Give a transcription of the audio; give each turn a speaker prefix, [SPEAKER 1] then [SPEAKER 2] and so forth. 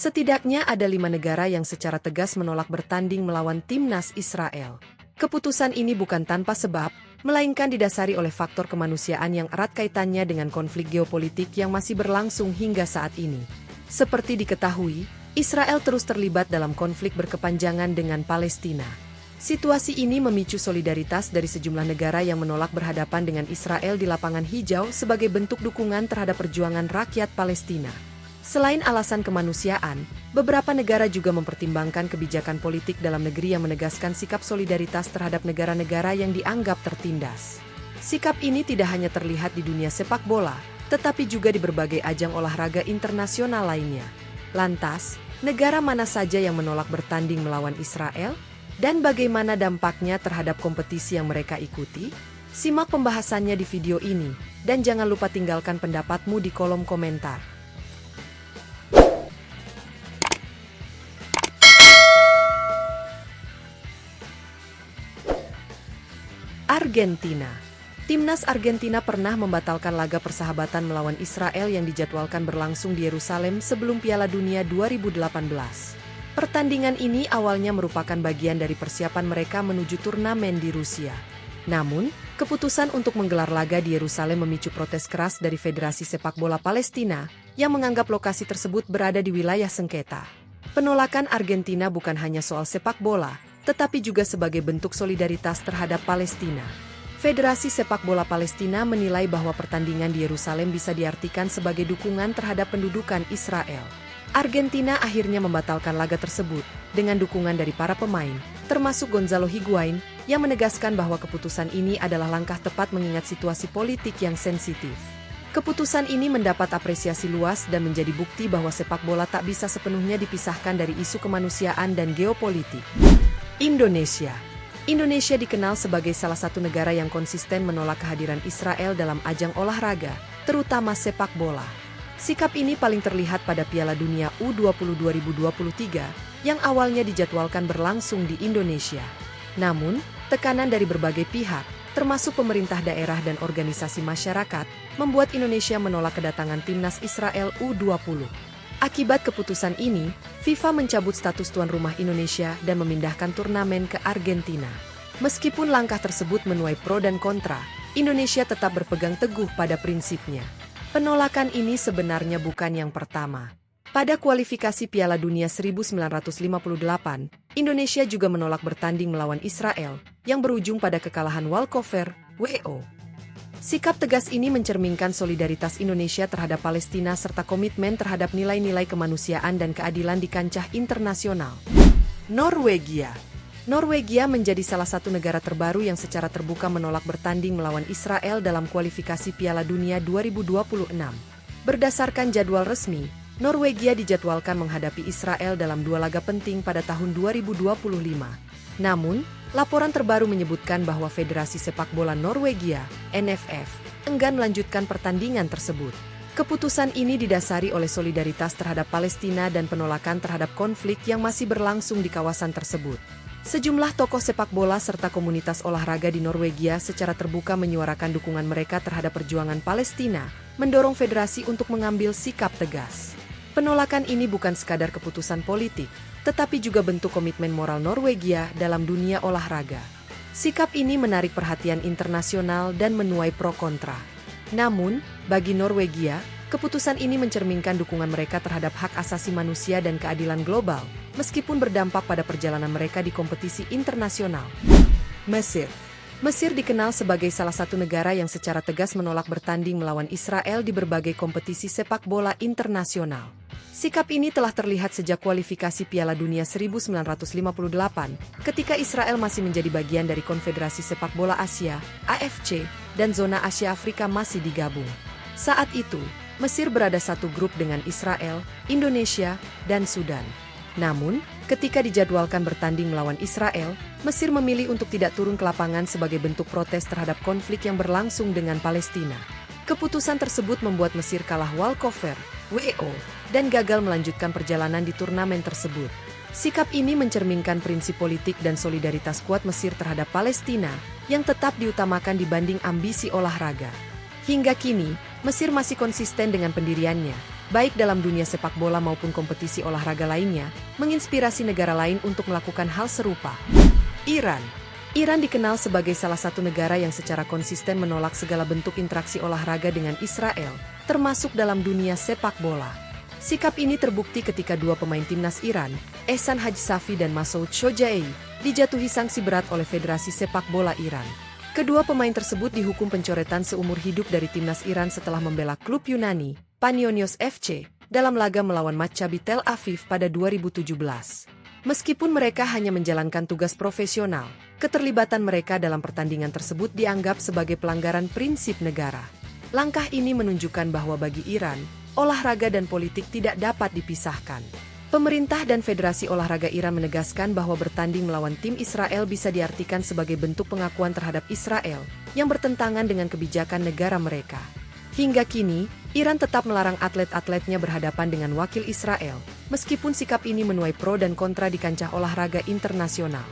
[SPEAKER 1] Setidaknya ada 5 negara yang secara tegas menolak bertanding melawan timnas Israel. Keputusan ini bukan tanpa sebab, melainkan didasari oleh faktor kemanusiaan yang erat kaitannya dengan konflik geopolitik yang masih berlangsung hingga saat ini. Seperti diketahui, Israel terus terlibat dalam konflik berkepanjangan dengan Palestina. Situasi ini memicu solidaritas dari sejumlah negara yang menolak berhadapan dengan Israel di lapangan hijau sebagai bentuk dukungan terhadap perjuangan rakyat Palestina. Selain alasan kemanusiaan, beberapa negara juga mempertimbangkan kebijakan politik dalam negeri yang menegaskan sikap solidaritas terhadap negara-negara yang dianggap tertindas. Sikap ini tidak hanya terlihat di dunia sepak bola, tetapi juga di berbagai ajang olahraga internasional lainnya. Lantas, negara mana saja yang menolak bertanding melawan Israel? Dan bagaimana dampaknya terhadap kompetisi yang mereka ikuti? Simak pembahasannya di video ini, dan jangan lupa tinggalkan pendapatmu di kolom komentar. Argentina. Timnas Argentina pernah membatalkan laga persahabatan melawan Israel yang dijadwalkan berlangsung di Yerusalem sebelum Piala Dunia 2018. Pertandingan ini awalnya merupakan bagian dari persiapan mereka menuju turnamen di Rusia. Namun, keputusan untuk menggelar laga di Yerusalem memicu protes keras dari Federasi Sepak Bola Palestina yang menganggap lokasi tersebut berada di wilayah sengketa. Penolakan Argentina bukan hanya soal sepak bola, tetapi juga sebagai bentuk solidaritas terhadap Palestina. Federasi Sepak Bola Palestina menilai bahwa pertandingan di Yerusalem bisa diartikan sebagai dukungan terhadap pendudukan Israel. Argentina akhirnya membatalkan laga tersebut dengan dukungan dari para pemain, termasuk Gonzalo Higuain, yang menegaskan bahwa keputusan ini adalah langkah tepat mengingat situasi politik yang sensitif. Keputusan ini mendapat apresiasi luas dan menjadi bukti bahwa sepak bola tak bisa sepenuhnya dipisahkan dari isu kemanusiaan dan geopolitik. Indonesia. Indonesia dikenal sebagai salah satu negara yang konsisten menolak kehadiran Israel dalam ajang olahraga, terutama sepak bola. Sikap ini paling terlihat pada Piala Dunia U20 2023 yang awalnya dijadwalkan berlangsung di Indonesia. Namun, tekanan dari berbagai pihak, termasuk pemerintah daerah dan organisasi masyarakat, membuat Indonesia menolak kedatangan timnas Israel U20. Akibat keputusan ini, FIFA mencabut status tuan rumah Indonesia dan memindahkan turnamen ke Argentina. Meskipun langkah tersebut menuai pro dan kontra, Indonesia tetap berpegang teguh pada prinsipnya. Penolakan ini sebenarnya bukan yang pertama. Pada kualifikasi Piala Dunia 1958, Indonesia juga menolak bertanding melawan Israel, yang berujung pada kekalahan walkover, WO. Sikap tegas ini mencerminkan solidaritas Indonesia terhadap Palestina serta komitmen terhadap nilai-nilai kemanusiaan dan keadilan di kancah internasional. Norwegia. Norwegia menjadi salah satu negara terbaru yang secara terbuka menolak bertanding melawan Israel dalam kualifikasi Piala Dunia 2026. Berdasarkan jadwal resmi, Norwegia dijadwalkan menghadapi Israel dalam 2 laga penting pada tahun 2025. Namun, laporan terbaru menyebutkan bahwa Federasi Sepak Bola Norwegia, NFF, enggan melanjutkan pertandingan tersebut. Keputusan ini didasari oleh solidaritas terhadap Palestina dan penolakan terhadap konflik yang masih berlangsung di kawasan tersebut. Sejumlah tokoh sepak bola serta komunitas olahraga di Norwegia secara terbuka menyuarakan dukungan mereka terhadap perjuangan Palestina, mendorong federasi untuk mengambil sikap tegas. Penolakan ini bukan sekadar keputusan politik, tetapi juga bentuk komitmen moral Norwegia dalam dunia olahraga. Sikap ini menarik perhatian internasional dan menuai pro kontra. Namun, bagi Norwegia, keputusan ini mencerminkan dukungan mereka terhadap hak asasi manusia dan keadilan global, meskipun berdampak pada perjalanan mereka di kompetisi internasional. Mesir. Mesir dikenal sebagai salah satu negara yang secara tegas menolak bertanding melawan Israel di berbagai kompetisi sepak bola internasional. Sikap ini telah terlihat sejak kualifikasi Piala Dunia 1958, ketika Israel masih menjadi bagian dari Konfederasi Sepak Bola Asia, AFC, dan zona Asia Afrika masih digabung. Saat itu, Mesir berada satu grup dengan Israel, Indonesia, dan Sudan. Namun, ketika dijadwalkan bertanding melawan Israel, Mesir memilih untuk tidak turun ke lapangan sebagai bentuk protes terhadap konflik yang berlangsung dengan Palestina. Keputusan tersebut membuat Mesir kalah walkover, WO, dan gagal melanjutkan perjalanan di turnamen tersebut. Sikap ini mencerminkan prinsip politik dan solidaritas kuat Mesir terhadap Palestina, yang tetap diutamakan dibanding ambisi olahraga. Hingga kini, Mesir masih konsisten dengan pendiriannya, baik dalam dunia sepak bola maupun kompetisi olahraga lainnya, menginspirasi negara lain untuk melakukan hal serupa. Iran dikenal sebagai salah satu negara yang secara konsisten menolak segala bentuk interaksi olahraga dengan Israel, termasuk dalam dunia sepak bola. Sikap ini terbukti ketika dua pemain timnas Iran, Ehsan Haj Safi dan Masoud Shojaei, dijatuhi sanksi berat oleh Federasi Sepak Bola Iran. Kedua pemain tersebut dihukum pencoretan seumur hidup dari timnas Iran setelah membela klub Yunani, Panionios FC, dalam laga melawan Maccabi Tel Aviv pada 2017. Meskipun mereka hanya menjalankan tugas profesional, keterlibatan mereka dalam pertandingan tersebut dianggap sebagai pelanggaran prinsip negara. Langkah ini menunjukkan bahwa bagi Iran, olahraga dan politik tidak dapat dipisahkan. Pemerintah dan Federasi Olahraga Iran menegaskan bahwa bertanding melawan tim Israel bisa diartikan sebagai bentuk pengakuan terhadap Israel yang bertentangan dengan kebijakan negara mereka. Hingga kini, Iran tetap melarang atlet-atletnya berhadapan dengan wakil Israel, meskipun sikap ini menuai pro dan kontra di kancah olahraga internasional.